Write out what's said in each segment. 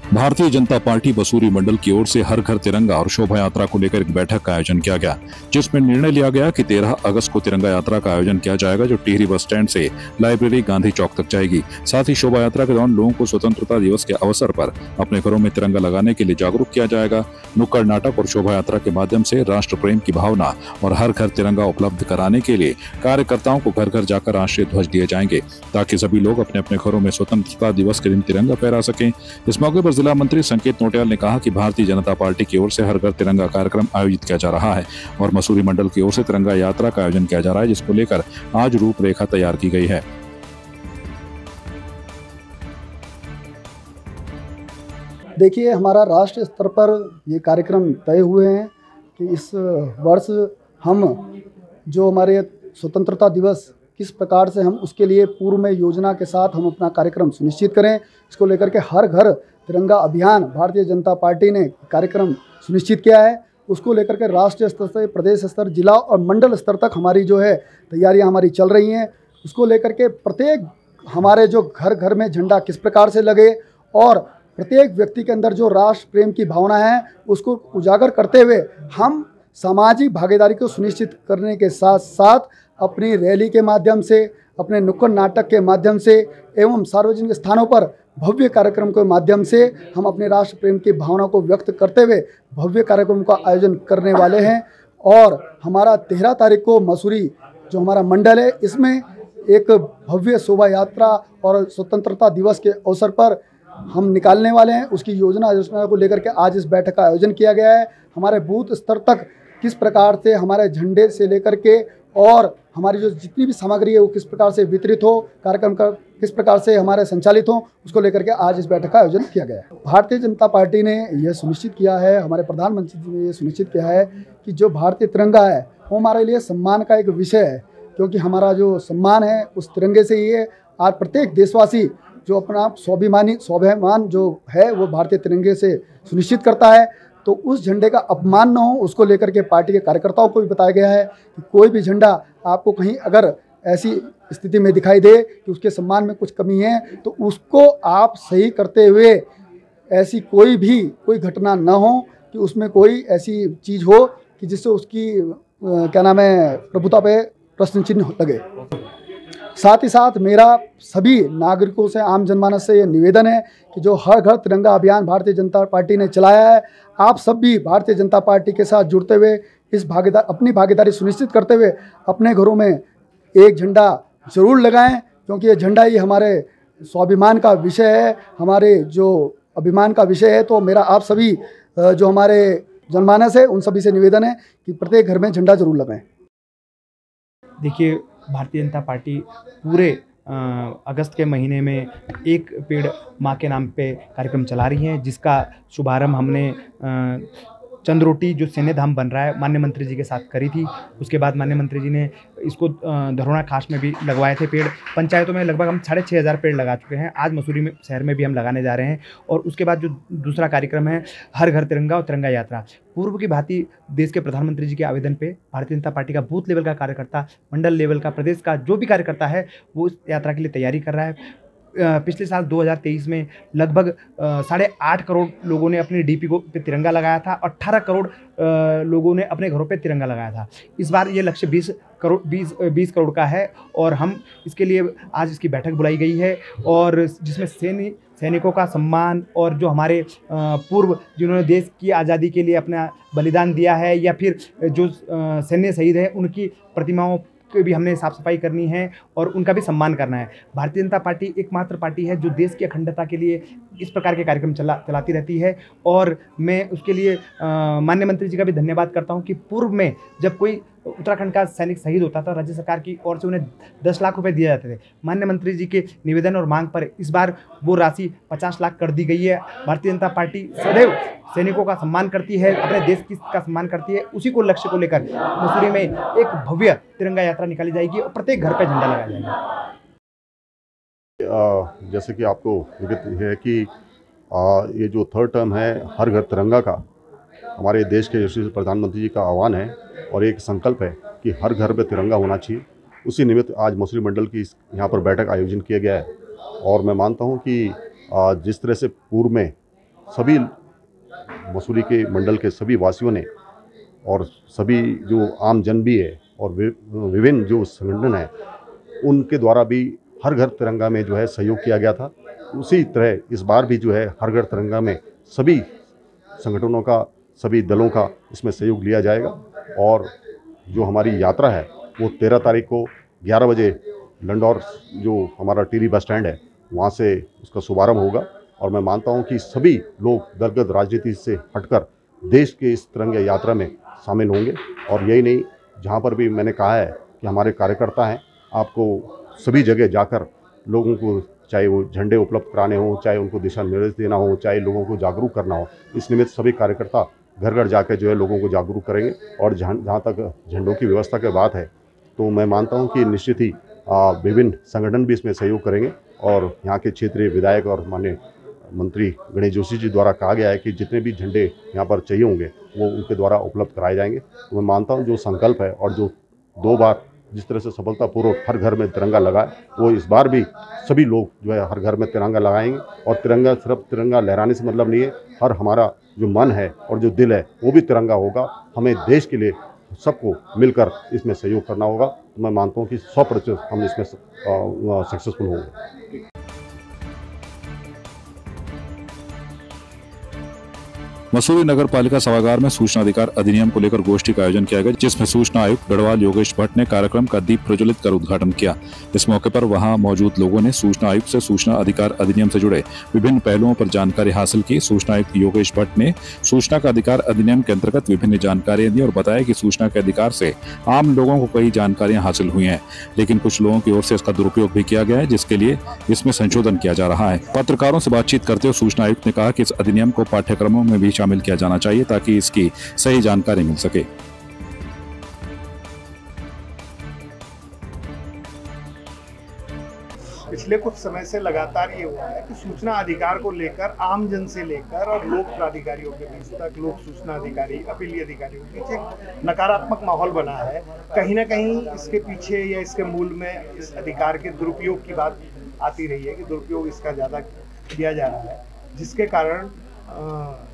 Bharatiya Janata party बसूरी मंडल की ओर से हर घर तिरंगा और शोभा यात्रा को लेकर एक बैठक का आयोजन किया गया, जिसमें निर्णय लिया गया कि 13 अगस्त को तिरंगा यात्रा का आयोजन किया जाएगा, जो टिहरी बस स्टैंड से लाइब्रेरी गांधी चौक तक जाएगी। साथ ही शोभा यात्रा के दौरान लोगों को स्वतंत्रता दिवस के अवसर पर अपने घरों में तिरंगा लगाने के लिए जागरूक किया जाएगा। नुक्कड़ नाटक और शोभा यात्रा के माध्यम से राष्ट्र प्रेम की भावना और हर घर तिरंगा उपलब्ध कराने के लिए कार्यकर्ताओं को घर घर जाकर राष्ट्रीय ध्वज दिए जाएंगे, ताकि सभी लोग अपने अपने घरों में स्वतंत्रता दिवस के दिन तिरंगा फहरा सकें। इस मौके पर जिला मंत्री संकेत नोटियाल ने कहा कि भारतीय जनता पार्टी की ओर से हर घर तिरंगा कार्यक्रम आयोजित किया जा रहा है और मसूरी मंडल की ओर से तिरंगा यात्रा का आयोजन किया जा रहा है, जिसको लेकर आज रूपरेखा तैयार की गई है। देखिए, हमारा राष्ट्रीय स्तर पर ये कार्यक्रम तय हुए हैं कि इस वर्ष हम जो हमारे स्वतंत्रता दिवस किस प्रकार से हम उसके लिए पूर्व में योजना के साथ हम अपना कार्यक्रम सुनिश्चित करें। इसको लेकर के हर घर तिरंगा अभियान भारतीय जनता पार्टी ने कार्यक्रम सुनिश्चित किया है। उसको लेकर के राष्ट्रीय स्तर से प्रदेश स्तर, जिला और मंडल स्तर तक हमारी जो है तैयारियां हमारी चल रही हैं। उसको लेकर के प्रत्येक हमारे जो घर घर में झंडा किस प्रकार से लगे और प्रत्येक व्यक्ति के अंदर जो राष्ट्र प्रेम की भावना है उसको उजागर करते हुए हम सामाजिक भागीदारी को सुनिश्चित करने के साथ साथ अपनी रैली के माध्यम से, अपने नुक्कड़ नाटक के माध्यम से एवं सार्वजनिक स्थानों पर भव्य कार्यक्रम के माध्यम से हम अपने राष्ट्र प्रेम की भावना को व्यक्त करते हुए भव्य कार्यक्रम का आयोजन करने वाले हैं। और हमारा 13 तारीख को मसूरी जो हमारा मंडल है, इसमें एक भव्य शोभा यात्रा और स्वतंत्रता दिवस के अवसर पर हम निकालने वाले हैं। उसकी योजना को लेकर के आज इस बैठक का आयोजन किया गया है। हमारे बूथ स्तर तक किस प्रकार से हमारे झंडे से लेकर के और हमारी जो जितनी भी सामग्री है वो किस प्रकार से वितरित हो, कार्यक्रम का किस प्रकार से हमारे संचालित हो, उसको लेकर के आज इस बैठक का आयोजन किया गया है। भारतीय जनता पार्टी ने यह सुनिश्चित किया है, हमारे प्रधानमंत्री जी ने यह सुनिश्चित किया है कि जो भारतीय तिरंगा है वो हमारे लिए सम्मान का एक विषय है, क्योंकि हमारा जो सम्मान है उस तिरंगे से ही है। आज प्रत्येक देशवासी जो अपना स्वाभिमान जो है वो भारतीय तिरंगे से सुनिश्चित करता है। तो उस झंडे का अपमान न हो, उसको लेकर के पार्टी के कार्यकर्ताओं को भी बताया गया है कि कोई भी झंडा आपको कहीं अगर ऐसी स्थिति में दिखाई दे कि उसके सम्मान में कुछ कमी है तो उसको आप सही करते हुए ऐसी कोई घटना न हो कि उसमें कोई ऐसी चीज़ हो कि जिससे उसकी प्रभुता पे प्रश्न चिन्ह लगे। साथ ही साथ मेरा सभी नागरिकों से, आम जनमानस से ये निवेदन है कि जो हर घर तिरंगा अभियान भारतीय जनता पार्टी ने चलाया है, आप सब भी भारतीय जनता पार्टी के साथ जुड़ते हुए अपनी भागीदारी सुनिश्चित करते हुए अपने घरों में एक झंडा जरूर लगाएं, क्योंकि ये झंडा ही हमारे स्वाभिमान का विषय है, हमारे जो अभिमान का विषय है। तो मेरा आप सभी जो हमारे जनमानस है उन सभी से निवेदन है कि प्रत्येक घर में झंडा जरूर लगाएं। देखिए, भारतीय जनता पार्टी पूरे अगस्त के महीने में एक पेड़ माँ के नाम पे कार्यक्रम चला रही है, जिसका शुभारंभ हमने चंद्रोटी जो सैन्य धाम बन रहा है माननीय मंत्री जी के साथ करी थी। उसके बाद माननीय मंत्री जी ने इसको धरोना खास में भी लगवाए थे पेड़। पंचायतों में लगभग हम 6500 पेड़ लगा चुके हैं। आज मसूरी में शहर में भी हम लगाने जा रहे हैं। और उसके बाद जो दूसरा कार्यक्रम है हर घर तिरंगा और तिरंगा यात्रा, पूर्व की भांति देश के प्रधानमंत्री जी के आवेदन पे भारतीय जनता पार्टी का बूथ लेवल का कार्यकर्ता, मंडल लेवल का, प्रदेश का जो भी कार्यकर्ता है वो इस यात्रा के लिए तैयारी कर रहा है। पिछले साल 2023 में लगभग 8.5 करोड़ लोगों ने अपनी डीपी पे तिरंगा लगाया था, 18 करोड़ लोगों ने अपने घरों पे तिरंगा लगाया था। इस बार ये लक्ष्य 20 करोड़ का है और हम इसके लिए आज इसकी बैठक बुलाई गई है, और जिसमें सैनिकों का सम्मान और जो हमारे पूर्व जिन्होंने देश की आज़ादी के लिए अपना बलिदान दिया है या फिर जो सैन्य शहीद हैं उनकी प्रतिमाओं की भी हमने साफ सफाई करनी है और उनका भी सम्मान करना है। भारतीय जनता पार्टी एकमात्र पार्टी है जो देश की अखंडता के लिए इस प्रकार के कार्यक्रम चलाती रहती है, और मैं उसके लिए माननीय मंत्री जी का भी धन्यवाद करता हूं कि पूर्व में जब कोई उत्तराखंड का सैनिक शहीद होता था, राज्य सरकार की ओर से उन्हें 10 लाख रुपए दिए जाते थे। माननीय मंत्री जी के निवेदन और मांग पर इस बार वो राशि 50 लाख कर दी गई है। भारतीय जनता पार्टी सदैव सैनिकों का सम्मान करती है, अपने देश का सम्मान करती है। उसी को लक्ष्य को लेकर मसूरी में एक भव्य तिरंगा यात्रा निकाली जाएगी और प्रत्येक घर पर झंडा लगाया जाएगा। जैसे कि आपको विदित है कि ये जो 3rd टर्म है हर घर तिरंगा का, हमारे देश के यशस्वी प्रधानमंत्री जी का आह्वान है और एक संकल्प है कि हर घर पे तिरंगा होना चाहिए। उसी निमित्त आज मसूरी मंडल की यहाँ पर बैठक आयोजन किया गया है। और मैं मानता हूँ कि जिस तरह से पूर्व में सभी मसूरी के मंडल के सभी वासियों ने और सभी जो आम जन भी है और विभिन्न जो संगठन है उनके द्वारा भी हर घर तिरंगा में जो है सहयोग किया गया था। उसी तरह इस बार भी जो है हर घर तिरंगा में सभी संगठनों का, सभी दलों का इसमें सहयोग लिया जाएगा। और जो हमारी यात्रा है वो 13 तारीख को 11 बजे लंडौर जो हमारा टिहरी बस स्टैंड है वहाँ से उसका शुभारंभ होगा। और मैं मानता हूँ कि सभी लोग दलगत राजनीति से हटकर देश के इस तिरंगे यात्रा में शामिल होंगे। और यही नहीं, जहाँ पर भी मैंने कहा है कि हमारे कार्यकर्ता हैं, आपको सभी जगह जाकर लोगों को, चाहे वो झंडे उपलब्ध कराने हो, चाहे उनको दिशा निर्देश देना हो, चाहे लोगों को जागरूक करना हो, इस निमित्त सभी कार्यकर्ता घर घर जाकर जो है लोगों को जागरूक करेंगे। और जहाँ तक झंडों की व्यवस्था की बात है तो मैं मानता हूँ कि निश्चित ही विभिन्न संगठन भी इसमें सहयोग करेंगे। और यहाँ के क्षेत्रीय विधायक और माननीय मंत्री गणेश जोशी जी द्वारा कहा गया है कि जितने भी झंडे यहाँ पर चाहिए होंगे वो उनके द्वारा उपलब्ध कराए जाएंगे। तो मैं मानता हूँ जो संकल्प है और जो 2 बार जिस तरह से सफलतापूर्वक हर घर में तिरंगा लगाए, वो इस बार भी सभी लोग जो है हर घर में तिरंगा लगाएंगे। और तिरंगा सिर्फ तिरंगा लहराने से मतलब नहीं है, हर हमारा जो मन है और जो दिल है वो भी तिरंगा होगा। हमें देश के लिए सबको मिलकर इसमें सहयोग करना होगा। तो मैं मानता हूँ कि 100% हम इसमें सक्सेसफुल होंगे। मसूरी नगर पालिका सभागार में सूचना अधिकार अधिनियम को लेकर गोष्ठी का आयोजन किया गया, जिसमें सूचना आयुक्त गढ़वाल योगेश भट्ट ने कार्यक्रम का दीप प्रज्वलित कर उद्घाटन किया। इस मौके पर वहां मौजूद लोगों ने सूचना आयुक्त से सूचना अधिकार अधिनियम से जुड़े विभिन्न पहलुओं पर जानकारी हासिल की। सूचना आयुक्त योगेश भट्ट ने सूचना का अधिकार अधिनियम के अंतर्गत विभिन्न जानकारियां दी और बताया कि सूचना के अधिकार से आम लोगों को कई जानकारियां हासिल हुई हैं, लेकिन कुछ लोगों की ओर से इसका दुरुपयोग भी किया गया है, जिसके लिए इसमें संशोधन किया जा रहा है। पत्रकारों से बातचीत करते हुए सूचना आयुक्त ने कहा कि इस अधिनियम को पाठ्यक्रमों में भी शामिल किया जाना चाहिए ताकि इसकी सही जानकारी मिल सके। पिछले कुछ समय से लगातार ये हुआ है कि सूचना अधिकार को लेकर आम जन से लेकर और लोक प्राधिकारियों के बीच तक, लोक सूचना अधिकारी, अपीलीय अधिकारियों के बीच एक नकारात्मक माहौल बना है। कहीं ना कहीं इसके पीछे या इसके मूल में इस अधिकार के दुरुपयोग की बात आती रही है कि दुरुपयोग इसका ज़्यादा किया जा रहा है, जिसके कारण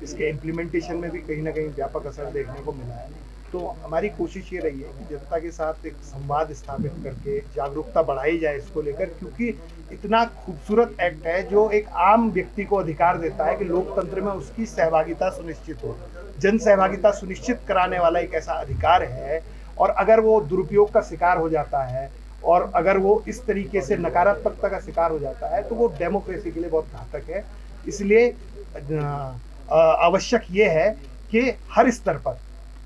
इसके इम्प्लीमेंटेशन में भी कहीं ना कहीं व्यापक असर देखने को मिला है। तो हमारी कोशिश ये रही है कि जनता के साथ एक संवाद स्थापित करके जागरूकता बढ़ाई जाए इसको लेकर, क्योंकि इतना खूबसूरत एक्ट है जो एक आम व्यक्ति को अधिकार देता है कि लोकतंत्र में उसकी सहभागिता सुनिश्चित हो। जन सहभागिता सुनिश्चित कराने वाला एक ऐसा अधिकार है, और अगर वो दुरुपयोग का शिकार हो जाता है और अगर वो इस तरीके से नकारात्मकता का शिकार हो जाता है तो वो डेमोक्रेसी के लिए बहुत घातक है। इसलिए आवश्यक ये है कि हर स्तर पर,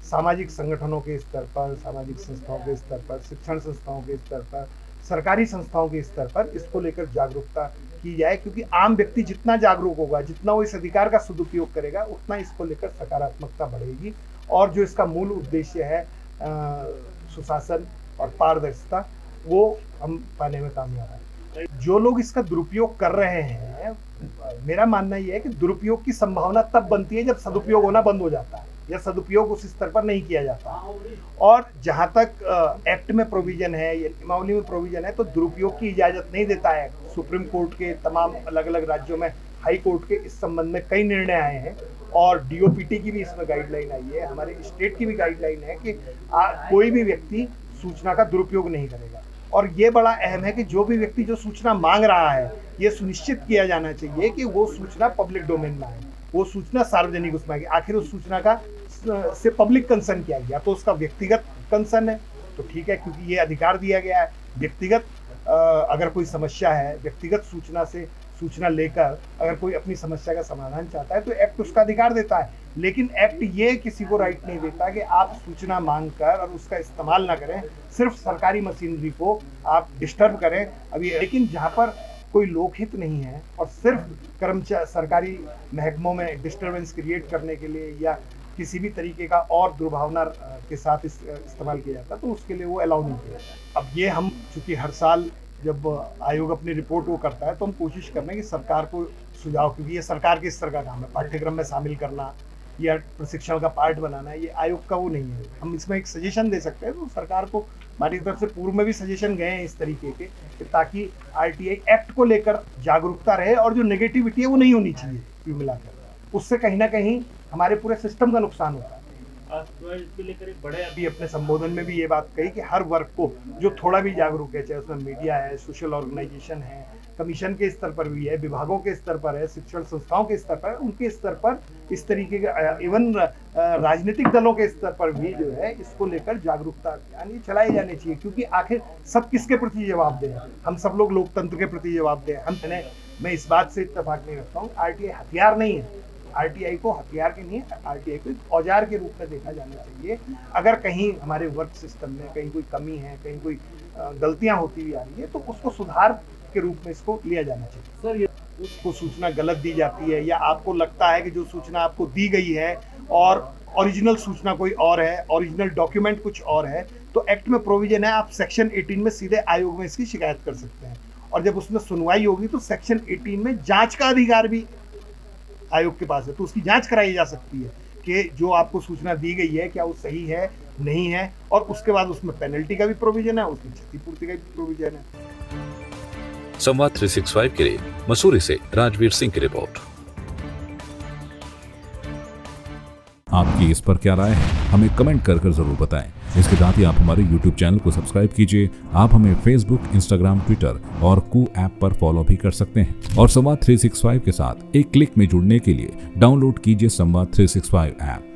सामाजिक संगठनों के स्तर पर, सामाजिक संस्थाओं के स्तर पर, शिक्षण संस्थाओं के स्तर पर, सरकारी संस्थाओं के स्तर पर इसको लेकर जागरूकता की जाए, क्योंकि आम व्यक्ति जितना जागरूक होगा, जितना वो इस अधिकार का सदुपयोग करेगा, उतना इसको लेकर सकारात्मकता बढ़ेगी। और जो इसका मूल उद्देश्य है सुशासन और पारदर्शिता, वो हम पाने में कामयाब हैं। जो लोग इसका दुरुपयोग कर रहे हैं, मेरा मानना यह है कि दुरुपयोग की संभावना तब बनती है जब सदुपयोग होना बंद हो जाता है या सदुपयोग उस स्तर पर नहीं किया जाता। और जहां तक एक्ट में प्रोविजन है या नियमावली में प्रोविजन है तो दुरुपयोग की इजाज़त नहीं देता है। सुप्रीम कोर्ट के तमाम अलग अलग राज्यों में, हाई कोर्ट के इस संबंध में कई निर्णय आए हैं और डीओपीटी की भी इसमें गाइडलाइन आई है, हमारे स्टेट की भी गाइडलाइन है कि कोई भी व्यक्ति सूचना का दुरुपयोग नहीं करेगा। और ये बड़ा अहम है कि जो भी व्यक्ति जो सूचना मांग रहा है, ये सुनिश्चित किया जाना चाहिए कि वो सूचना पब्लिक डोमेन में आए, वो सूचना सार्वजनिक उसमें आएगी। आखिर उस सूचना का से पब्लिक कंसर्न किया गया तो उसका व्यक्तिगत कंसर्न है तो ठीक है, क्योंकि ये अधिकार दिया गया है। व्यक्तिगत अगर कोई समस्या है, व्यक्तिगत सूचना से सूचना लेकर अगर कोई अपनी समस्या का समाधान चाहता है तो एक्ट उसका अधिकार देता है। लेकिन एक्ट ये किसी को राइट नहीं देता कि आप सूचना मांग कर और उसका इस्तेमाल ना करें, सिर्फ सरकारी मशीनरी को आप डिस्टर्ब करें। अभी लेकिन जहाँ पर कोई लोकहित नहीं है और सिर्फ कर्मचारी सरकारी महकमों में डिस्टर्बेंस क्रिएट करने के लिए या किसी भी तरीके का और दुर्भावना के साथ इस्तेमाल किया जाता है तो उसके लिए वो अलाउ नहीं किया जाता। अब ये हम चूँकि हर साल जब आयोग अपनी रिपोर्ट वो करता है तो हम कोशिश कर रहे हैं कि सरकार को सुझाव, क्योंकि ये सरकार के स्तर का काम है, पाठ्यक्रम में शामिल करना या प्रशिक्षण का पार्ट बनाना, ये आयोग का वो नहीं है। हम इसमें एक सजेशन दे सकते हैं, तो सरकार को हमारी तरफ से पूर्व में भी सजेशन गए हैं इस तरीके के कि ताकि आरटीआई एक्ट को लेकर जागरूकता रहे और जो नेगेटिविटी है वो नहीं होनी चाहिए कुल मिलाकर। उससे कहीं ना कहीं हमारे पूरे सिस्टम का नुकसान होता है। इसको लेकर एक बड़े अभी अपने संबोधन में भी ये बात कही कि हर वर्ग को जो थोड़ा भी जागरूक है, चाहे उसमें मीडिया है, सोशल ऑर्गेनाइजेशन है, कमीशन के स्तर पर भी है, विभागों के स्तर पर है, शिक्षण संस्थाओं के स्तर पर, उनके स्तर पर इस तरीके के इवन राजनीतिक दलों के स्तर पर भी जो है इसको लेकर जागरूकता अभियान ये चलाए जाने चाहिए। क्योंकि आखिर सब किसके प्रति जवाबदेह है? हम सब लोग लोकतंत्र के प्रति जवाबदेह हैं। मैं इस बात से इत्तेफाक नहीं रखता हूँ, आरटीआई हथियार नहीं है। आरटीआई को हथियार के नहीं, आरटीआई को एक औजार के रूप में देखा जाना चाहिए। अगर कहीं हमारे वर्क सिस्टम में कहीं कोई कमी है, कहीं कोई गलतियां होती हुई आ रही है, तो उसको सुधार के रूप में इसको लिया जाना चाहिए। सर, ये उसको सूचना गलत दी जाती है या आपको लगता है कि जो सूचना आपको दी गई है और ओरिजिनल सूचना कोई और है, ओरिजिनल डॉक्यूमेंट कुछ और है, तो एक्ट में प्रोविजन है, आप सेक्शन 18 में सीधे आयोग में इसकी शिकायत कर सकते हैं। और जब उसमें सुनवाई होगी तो सेक्शन 18 में जांच का अधिकार भी आयोग के पास है, तो उसकी जांच कराई जा सकती है कि जो आपको सूचना दी गई है क्या वो सही है, नहीं है, और उसके बाद उसमें पेनल्टी का भी प्रोविजन है, उसमें क्षतिपूर्ति का भी प्रोविजन है। संवाद 365 के लिए मसूरी से राजवीर सिंह की रिपोर्ट। आपकी इस पर क्या राय है, हमें कमेंट कर जरूर बताएं। इसके साथ ही आप हमारे YouTube चैनल को सब्सक्राइब कीजिए। आप हमें Facebook, Instagram, Twitter और कू ऐप पर फॉलो भी कर सकते हैं। और संवाद 365 के साथ एक क्लिक में जुड़ने के लिए डाउनलोड कीजिए संवाद 365 ऐप।